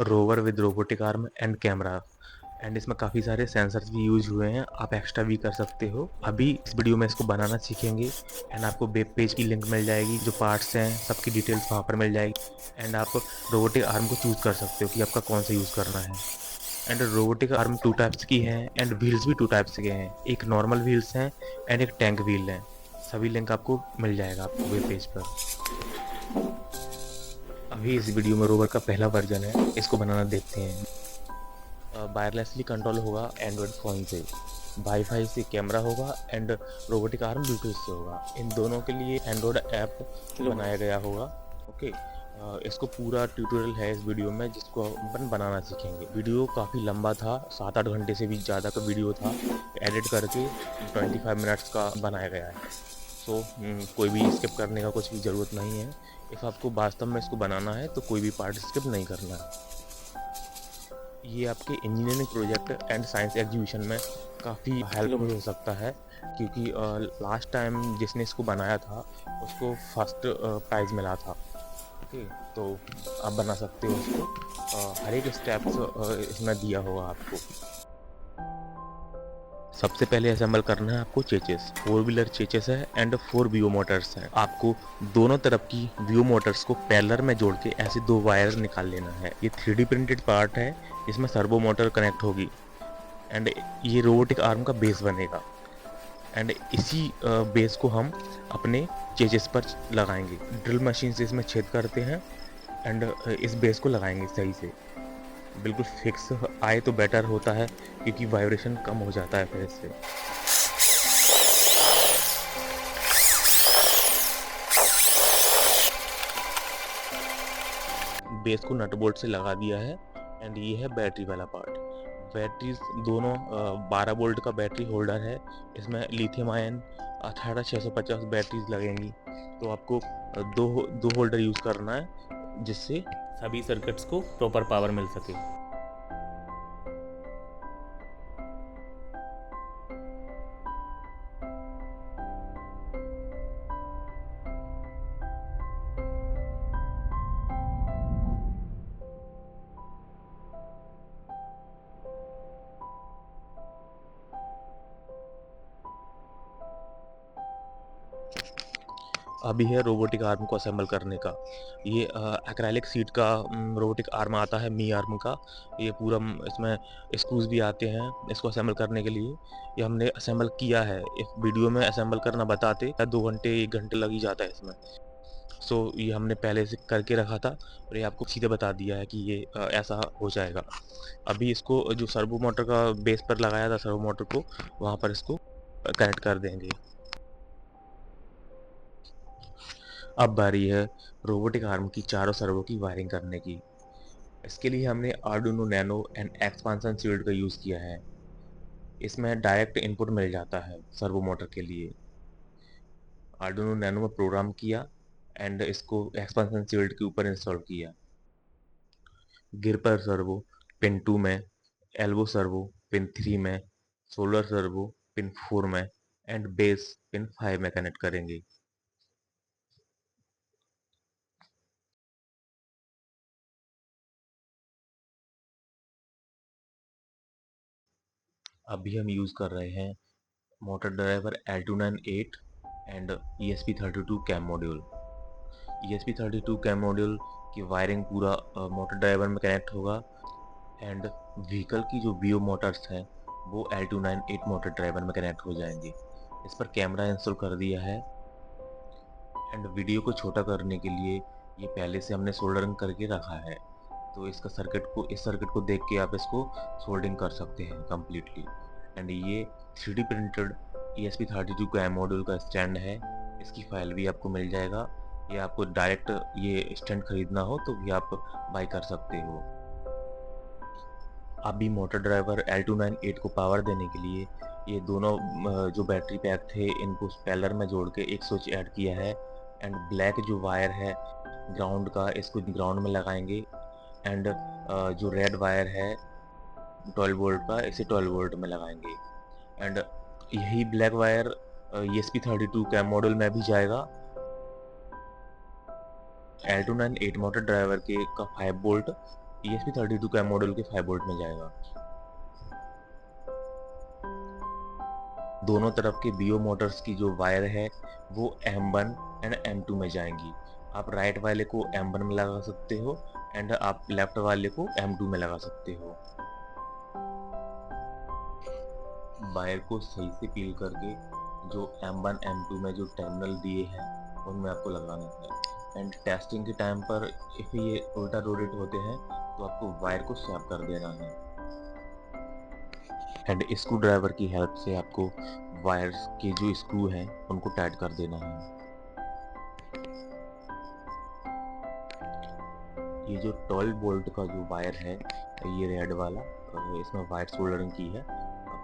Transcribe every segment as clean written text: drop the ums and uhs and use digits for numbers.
Rover with robotic arm and camera. And इसमें काफ़ी सारे सेंसर्स भी यूज हुए हैं, आप एक्स्ट्रा भी कर सकते हो। अभी इस वीडियो में इसको बनाना सीखेंगे एंड आपको वेब पेज की लिंक मिल जाएगी, जो पार्ट्स हैं सबकी डिटेल्स वहाँ पर मिल जाएगी। एंड आप रोबोटिक आर्म को चूज़ कर सकते हो कि आपका कौन सा यूज़ करना है। And robotic arm two types की हैं एंड व्हील्स भी टू टाइप्स के हैं, एक नॉर्मल व्हील्स हैं एंड एक टैंक व्हील है। सभी लिंक आपको मिल जाएगा आपको वेब पेज पर। अभी इस वीडियो में रोवर का पहला वर्जन है, इसको बनाना देखते हैं। वायरलेसली कंट्रोल होगा एंड्रॉयड फ़ोन से, वाईफाई से कैमरा होगा एंड रोबोटिक आर्म ब्लूटूथ से होगा। इन दोनों के लिए एंड्रॉयड ऐप बनाया गया होगा। ओके, इसको पूरा ट्यूटोरियल है इस वीडियो में, जिसको अपन बनाना सीखेंगे। वीडियो काफ़ी लंबा था, 7-8 घंटे से भी ज़्यादा का वीडियो था, एडिट करके 25 मिनट्स का बनाया गया है। सो कोई भी स्किप करने का कुछ भी ज़रूरत नहीं है। इफ़ आपको वास्तव में इसको बनाना है तो कोई भी पार्ट स्किप नहीं करना है। ये आपके engineering project and science exhibition में काफ़ी हेल्पफुल हो सकता है, क्योंकि लास्ट टाइम जिसने इसको बनाया था उसको फर्स्ट प्राइज़ मिला था। ओके, तो आप बना सकते हो इसको। हर एक स्टेप्स इसमें दिया होगा आपको। सबसे पहले असेंबल करना है आपको चेचेस। 4 व्हीलर चेचेस है एंड 4 वीओ मोटर्स हैं। आपको दोनों तरफ की वीओ मोटर्स को पैरेलल में जोड़ के ऐसे 2 वायर निकाल लेना है। ये 3D प्रिंटेड पार्ट है, इसमें सर्वो मोटर कनेक्ट होगी एंड ये रोबोटिक आर्म का बेस बनेगा। एंड इसी बेस को हम अपने चेचेस पर लगाएंगे। ड्रिल मशीन से इसमें छेद करते हैं एंड इस बेस को लगाएंगे सही से। बिल्कुल फिक्स आए तो बेटर होता है, क्योंकि वाइब्रेशन कम हो जाता है फिर इससे। बेस को नट बोल्ट से लगा दिया है एंड ये है बैटरी वाला पार्ट। बैटरीज दोनों 12 वोल्ट का बैटरी होल्डर है, इसमें लिथियम आयन 18650 बैटरीज लगेंगी। तो आपको दो होल्डर यूज़ करना है, जिससे सभी सर्किट्स को प्रॉपर पावर मिल सके। अभी है रोबोटिक आर्म को असेंबल करने का। ये एक्रेलिक शीट का रोबोटिक आर्म आता है, मी आर्म का। ये पूरा इसमें स्क्रूज भी आते हैं इसको असेंबल करने के लिए। ये हमने असेंबल किया है, इस वीडियो में असेंबल करना बताते 2 घंटे 1 घंटे लग ही जाता है इसमें। सो ये हमने पहले से करके रखा था और ये आपको सीधे बता दिया है कि ये ऐसा हो जाएगा। अभी इसको जो सर्वो मोटर का बेस पर लगाया था सर्वो मोटर को, वहाँ पर इसको कनेक्ट कर देंगे। अब बारी है रोबोटिक आर्म की चारों सर्वो की वायरिंग करने की। इसके लिए हमने Arduino nano and expansion shield का यूज़ किया है। इसमें डायरेक्ट इनपुट मिल जाता है सर्वो मोटर के लिए। आर्डुइनो नैनो में प्रोग्राम किया एंड इसको एक्सपांशन शील्ड के ऊपर इंस्टॉल किया। गियर पर सर्वो पिन 2 में, एल्बो सर्वो पिन 3 में, सोलर सर्वो पिन 4 में एंड बेस पिन 5 में कनेक्ट करेंगे। अभी हम यूज़ कर रहे हैं motor driver L298 and ESP32 cam module. ESP32 cam module की वायरिंग पूरा मोटर ड्राइवर में कनेक्ट होगा एंड व्हीकल की जो वीओ मोटर्स हैं वो L298 मोटर ड्राइवर में कनेक्ट हो जाएंगे। इस पर कैमरा इंस्टॉल कर दिया है एंड वीडियो को छोटा करने के लिए ये पहले से हमने सोल्डरिंग करके रखा है। तो इस सर्किट को देख के आप इसको सोल्डरिंग कर सकते हैं कम्प्लीटली। एंड ये 3D प्रिंटेड ESP32 का मॉड्यूल का स्टैंड है, इसकी फाइल भी आपको मिल जाएगा। ये आपको डायरेक्ट ये स्टैंड खरीदना हो तो भी आप बाई कर सकते हो। अभी मोटर ड्राइवर L298 को पावर देने के लिए ये दोनों जो बैटरी पैक थे इनको स्पेलर में जोड़ के एक स्विच ऐड किया है एंड ब्लैक जो वायर है ग्राउंड का, इसको ग्राउंड में लगाएंगे एंड जो रेड वायर है 12 वोल्ट का, इसे 12 वोल्ट में लगाएंगे। एंड यही black wire ESP32 cam module में भी जाएगा। L298 मोटर ड्राइवर के का 5 वोल्ट ESP32 कैम मॉड्यूल के 5 वोल्ट में जाएगा। दोनों तरफ के BO मोटर्स की जो वायर है वो M1 एंड M2 में जाएंगी। आप राइट वाले को M1 में लगा सकते हो एंड आप लेफ्ट वाले को M2 में लगा सकते हो। वायर को सही से पील करके जो M1 M2 में जो टर्मिनल दिए हैं उनमें आपको लगाना है। एंड टेस्टिंग के टाइम पर इफ ये उल्टा रोटेट होते हैं तो आपको वायर को स्वैप कर देना है। एंड स्क्रू ड्राइवर की हेल्प से आपको वायर्स के जो स्क्रू हैं उनको टाइट कर देना है। ये जो 12 वोल्ट का जो वायर है ये रेड वाला, इसमें वायर सोल्डरिंग की है,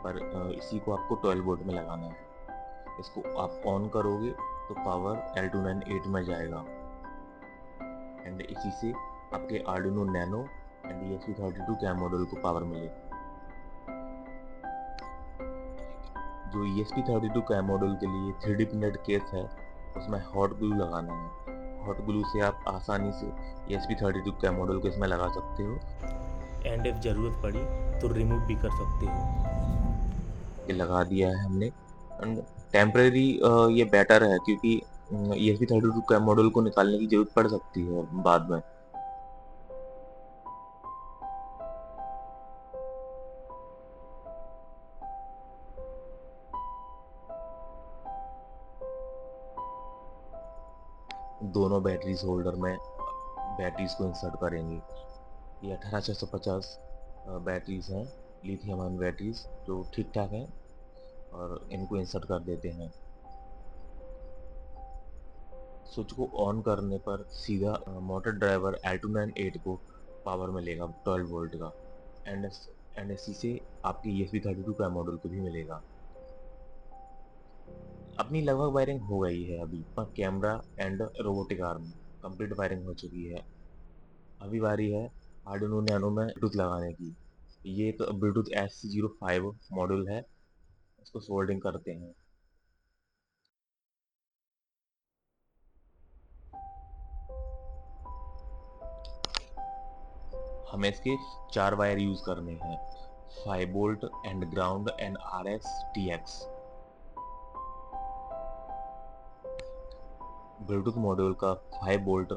पर इसी को आपको 12 वोल्ट में लगाना है। इसको आप ऑन करोगे तो पावर L298 में जाएगा एंड इसी से आपके Arduino nano and ESP32 cam module को पावर मिलेगा। जो ESP32 कैम मॉड्यूल के लिए 3D प्रिंटेड केस है उसमें हॉट ग्लू लगाना है। हॉट ग्लू से आप आसानी से ESP32 कैम मॉड्यूल को इसमें लगा सकते हो एंड इफ ज़रूरत पड़ी तो रिमूव भी कर सकते हो। ये लगा दिया है हमने एंड टेम्परेरी ये बेटर है क्योंकि ESP32 कैम मॉड्यूल को निकालने की जरूरत पड़ सकती है बाद में। दोनों बैटरीज होल्डर में बैटरीज को इंसर्ट करेंगे। ये 18650 बैटरीज हैं, लिथियम आयन बैटरीज जो ठीक ठाक हैं, और इनको इंसर्ट कर देते हैं। स्विच को ऑन करने पर सीधा मोटर ड्राइवर L298 को पावर मिलेगा 12 वोल्ट का एंड इसी से आपकी ESP32 का मॉडल को भी मिलेगा। अपनी लगभग वायरिंग हो गई है। अभी camera and robotic arm complete wiring हो चुकी है। अभी बारी है आर्डिनो नैनो में ब्लूटूथ लगाने की। ये एक ब्लूटूथ SC05 मॉड्यूल है, इसको सोल्डिंग करते हैं। हमें इसके 4 वायर यूज करने हैं, 5 volt and ground and RS TX। Bluetooth module का 5 वोल्ट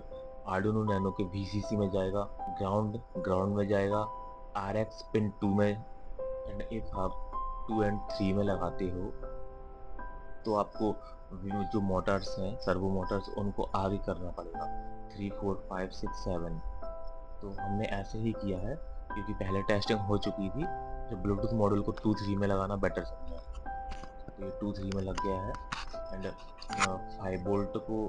आर्डिनो नैनो के VCC में जाएगा, ग्राउंड में जाएगा, RX पिन 2 में एंड इफ आप 2 एंड 3 में लगाते हो तो आपको जो मोटर्स हैं सर्वो मोटर्स उनको आगे करना पड़ेगा 3 4 5 6 7। तो हमने ऐसे ही किया है क्योंकि पहले टेस्टिंग हो चुकी थी, जो ब्लूटूथ मॉड्यूल को 2 3 में लगाना बेटर समझा। तो ये 2 3 में लग गया है एंड 5 वोल्ट को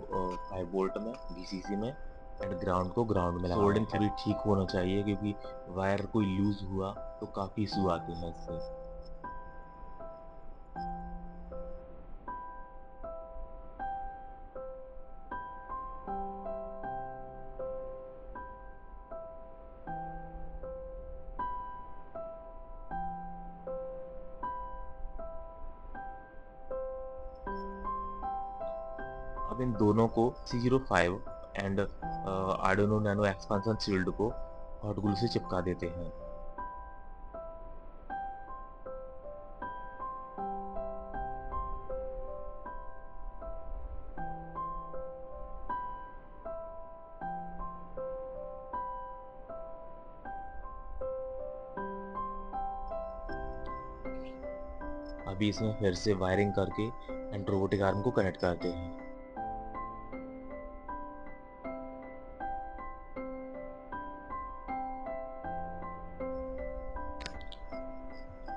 5 वोल्ट में VCC में एंड ग्राउंड को ग्राउंड में लगा। सोल्डिंग थोड़ी ठीक होना चाहिए क्योंकि वायर कोई लूज हुआ तो काफ़ी इशू आते हैं इससे। अब इन दोनों को C05 and Arduino nano expansion shield को हॉट ग्लू से चिपका देते हैं। अभी इसमें फिर से वायरिंग करके एंड रोबोटिक आर्म को कनेक्ट करते हैं।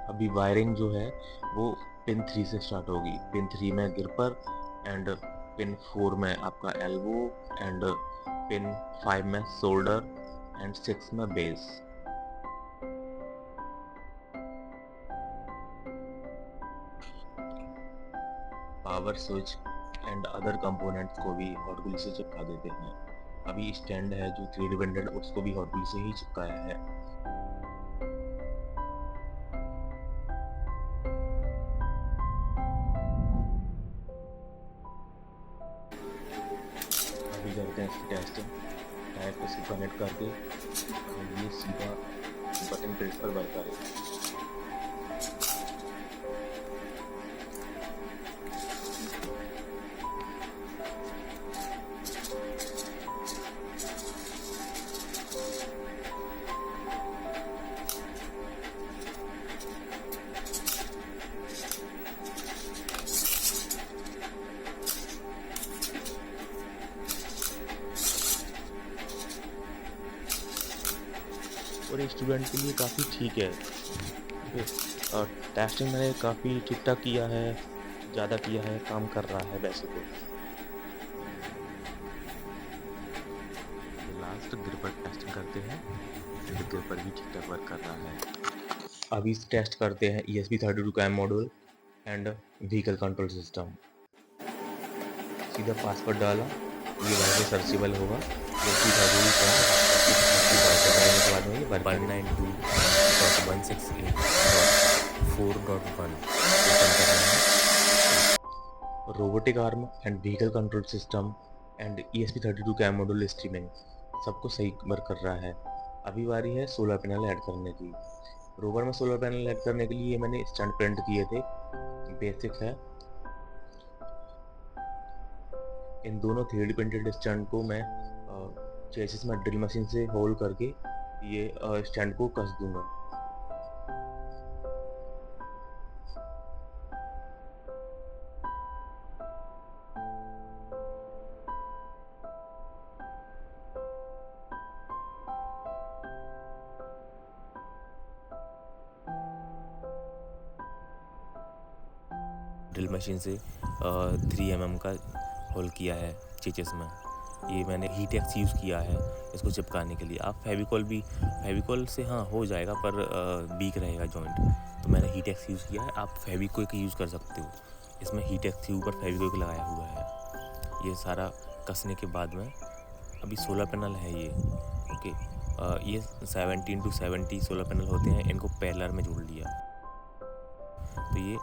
अभी वायरिंग जो है वो पिन 3 से स्टार्ट होगी। पिन 3 में ग्रिपर एंड पिन 4 में आपका एल्बो एंड पिन 5 में शोल्डर एंड 6 में base. Power switch and other components को भी हॉट ग्लू से चिपका देते हैं। अभी स्टैंड है जो 3D प्रिंटेड उसको भी हॉट ग्लू से ही चिपकाया है। अभी करते हैं इसकी टेस्टिंग। टाइप इसकी कनेक्ट करके ये सीधा बटन प्रेस पर वर्क करेगा। और एक स्टूडेंट के लिए काफ़ी ठीक है। और टेस्टिंग मैंने काफ़ी ठीक ठाक किया है, ज़्यादा किया है, काम कर रहा है वैसे तो। लास्ट गिर पर टेस्टिंग करते हैं, एंड गिर पर भी ठीक ठाक वर्क कर रहा है। अभी टेस्ट करते हैं ESP32 cam module and vehicle control system. सीधा पासवर्ड डाला, ये वाईफाई सर्चेबल होगा। ESP32 कैम के बाद में ये 192.168.4.1 robotic arm and vehicle control system and ESP32 cam module streaming सबको सही वर्क कर रहा है। अभी बारी है सोलर पैनल ऐड करने की। रोवर में सोलर पैनल ऐड करने के लिए मैंने स्टैंड प्रिंट किए थे, बेसिक है। इन दोनों 3D प्रिंटेड स्टैंड को मैं चेसिस में ड्रिल मशीन से होल करके ये स्टैंड को कस दूंगा। ड्रिल मशीन से 3 mm का होल किया है चेचेस में। ये मैंने हीट एक्स यूज़ किया है इसको चिपकाने के लिए। आप फेविकॉल से हाँ हो जाएगा, पर वीक रहेगा जॉइंट, तो मैंने हीट एक्स यूज़ किया है। आप फेविक्विक यूज़ कर सकते हो। इसमें हीट एक्स के ऊपर फेविक्विक लगाया हुआ है। ये सारा कसने के बाद में अभी सोलर पैनल है ये, ओके। ये 17 to 70 सोलर पैनल होते हैं, इनको पैरेलल में जोड़ लिया, तो ये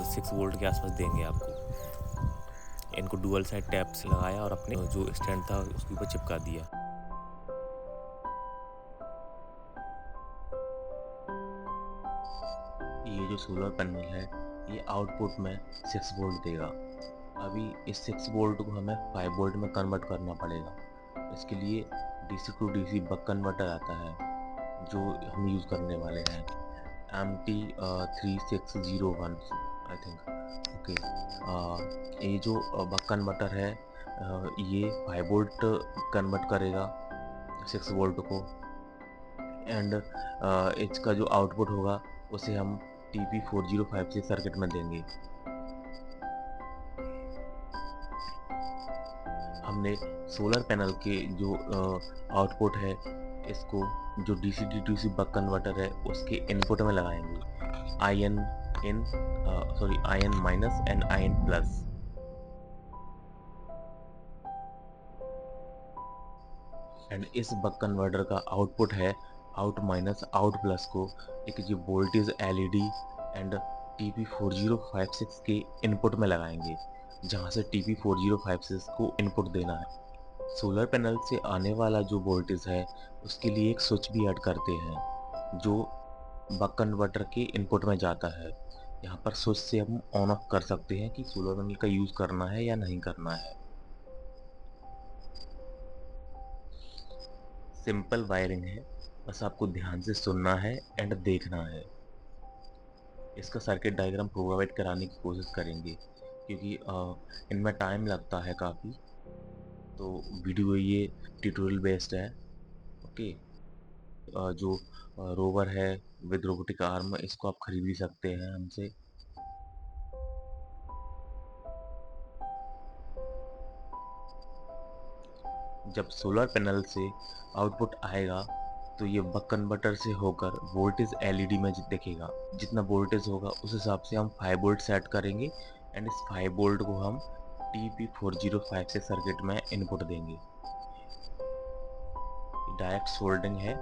6 वोल्ट के आसपास देंगे आपको। इनको डुअल साइड टैप से लगाया और अपने जो स्टैंड था उसके ऊपर चिपका दिया। ये जो सोलर पैनल है ये आउटपुट में 6 वोल्ट देगा। अभी इस 6 वोल्ट को हमें 5 वोल्ट में कन्वर्ट करना पड़ेगा। इसके लिए DC to DC buck converter आता है जो हम यूज़ करने वाले हैं, MT3601 आई थिंक, ओके। ये जो बक कन्वर्टर है ये 5 वोल्ट कन्वर्ट करेगा 6 वोल्ट को, एंड इसका जो आउटपुट होगा उसे हम TP4056 सर्किट में देंगे। हमने सोलर पैनल के जो आउटपुट है इसको जो DC DC बक कन्वर्टर है उसके इनपुट में लगाएंगे, IN minus and IN plus. And इस बक कन्वर्टर का आउटपुट है आउट माइनस आउट प्लस को एक जो वोल्टेज LED एंड TP4056 के इनपुट में लगाएंगे, जहां से TP4056 को इनपुट देना है। सोलर पैनल से आने वाला जो वोल्टेज है उसके लिए एक स्विच भी ऐड करते हैं जो बक कन्वर्टर के इनपुट में जाता है। यहाँ पर स्विच से हम ऑन ऑफ कर सकते हैं कि सोलर पैनल का यूज़ करना है या नहीं करना है। सिंपल वायरिंग है, बस आपको ध्यान से सुनना है एंड देखना है। इसका सर्किट डायग्राम प्रोवाइड कराने की कोशिश करेंगे क्योंकि इनमें टाइम लगता है काफ़ी, तो वीडियो ये ट्यूटोरियल बेस्ड है, ओके। जो रोवर है विद रोबोटिक आर्म इसको आप खरीद भी सकते हैं हमसे। जब सोलर पैनल से आउटपुट आएगा तो ये बक कन्वर्टर से होकर वोल्टेज LED में दिखेगा। जितना वोल्टेज होगा उस हिसाब से हम 5 वोल्ट सेट करेंगे एंड इस 5 वोल्ट को हम TP4056 सर्किट में इनपुट देंगे। डायरेक्ट सोल्डरिंग है।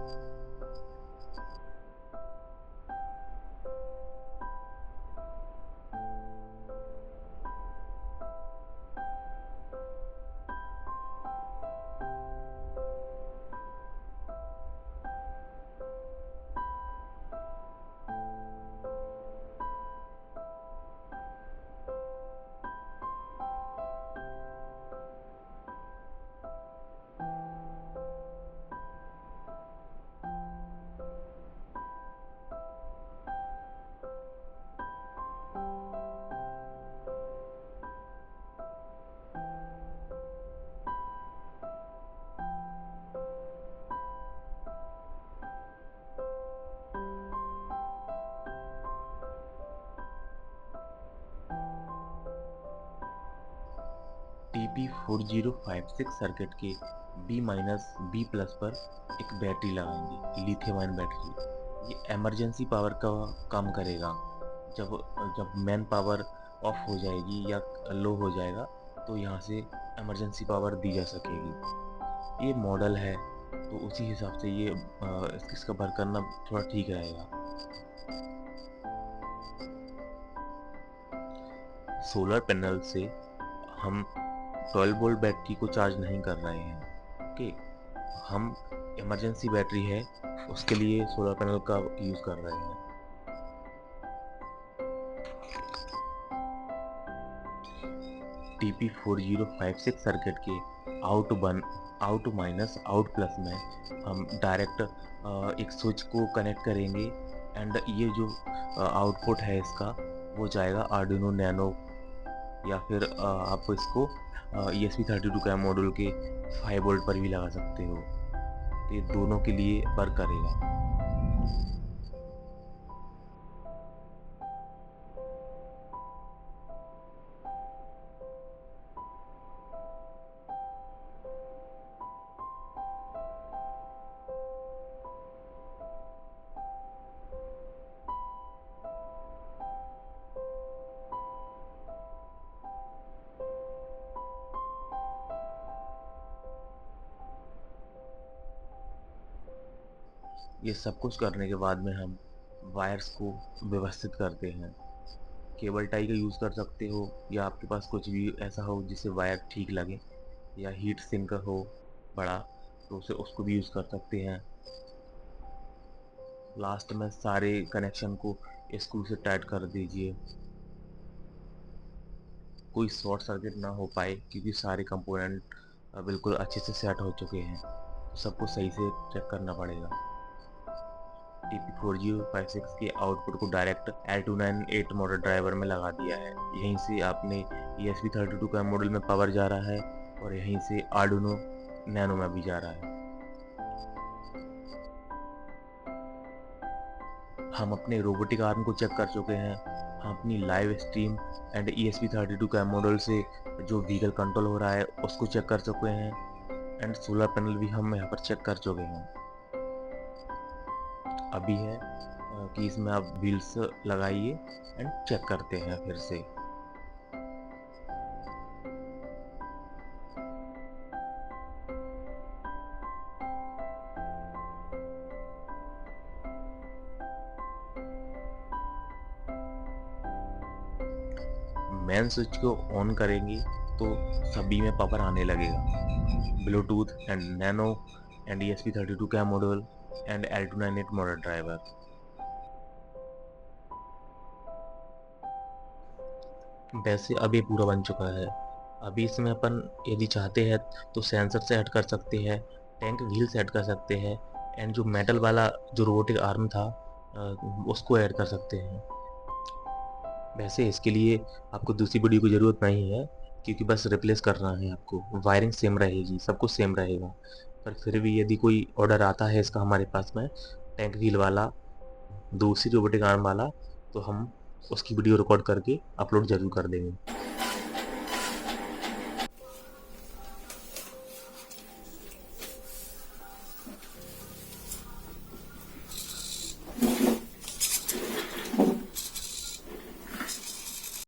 TP4056 सर्किट के B- B+ पर एक बैटरी लगाएंगे, लिथियम आयन बैटरी। ये इमरजेंसी पावर का काम करेगा। जब जब मेन पावर ऑफ हो जाएगी या लो हो जाएगा तो यहाँ से इमरजेंसी पावर दी जा सकेगी। ये मॉडल है तो उसी हिसाब से ये इसका भर करना थोड़ा ठीक रहेगा। सोलर पैनल से हम 12 वोल्ट बैटरी को चार्ज नहीं कर रहे हैं। ओके, हम इमरजेंसी बैटरी है उसके लिए सोलर पैनल का यूज़ कर रहे हैं। TP4056 सर्किट के आउट माइनस आउट प्लस में हम डायरेक्ट एक स्विच को कनेक्ट करेंगे एंड ये जो आउटपुट है इसका वो जाएगा आर्डिनो नैनो या फिर आप इसको ESP32 का मॉड्यूल के 5 वोल्ट पर भी लगा सकते हो। तो ये दोनों के लिए वर्क करेगा। ये सब कुछ करने के बाद में हम वायर्स को व्यवस्थित करते हैं। केबल टाई का यूज़ कर सकते हो या आपके पास कुछ भी ऐसा हो जिससे वायर ठीक लगे, या हीट सिंक हो बड़ा तो उसे उसको भी यूज़ कर सकते हैं। लास्ट में सारे कनेक्शन को स्क्रू से टाइट कर दीजिए, कोई शॉर्ट सर्किट ना हो पाए क्योंकि सारे कंपोनेंट बिल्कुल अच्छे से सेट हो चुके हैं। तो सबको सही से चेक करना पड़ेगा। TP4056 के आउटपुट को डायरेक्ट L298 मोटर ड्राइवर में लगा दिया है। यहीं से आपने ESP32 का मॉडल में पावर जा रहा है और यहीं से आर्डिनो नैनो में भी जा रहा है। हम अपने रोबोटिक आर्म को चेक कर चुके हैं। हम अपनी लाइव स्ट्रीम एंड ESP32 का मॉडल से जो व्हीकल कंट्रोल हो रहा है उसको चेक कर चुके हैं एंड सोलर पैनल भी हम यहाँ पर चेक कर चुके हैं। अभी है कि इसमें आप व्हील्स लगाइए एंड चेक करते हैं फिर से। मेन स्विच को ऑन करेंगे तो सभी में पावर आने लगेगा। Bluetooth and nano and ESP32 का model and L298 motor driver. वैसे अब ये पूरा बन चुका है। अभी इसमें अपन यदि चाहते हैं तो सेंसर से ऐड कर सकते हैं, टैंक व्हील से ऐड कर सकते हैं एंड जो मेटल वाला जो रोबोटिक आर्म था उसको ऐड कर सकते हैं। वैसे इसके लिए आपको दूसरी वीडियो की ज़रूरत नहीं है क्योंकि बस रिप्लेस करना है आपको। वायरिंग सेम रहेगी, सब कुछ सेम रहेगा। पर फिर भी यदि कोई ऑर्डर आता है इसका हमारे पास में टैंक व्हील वाला, दूसरी रोबोटिक आर्म वाला, तो हम उसकी वीडियो रिकॉर्ड करके अपलोड ज़रूर कर देंगे।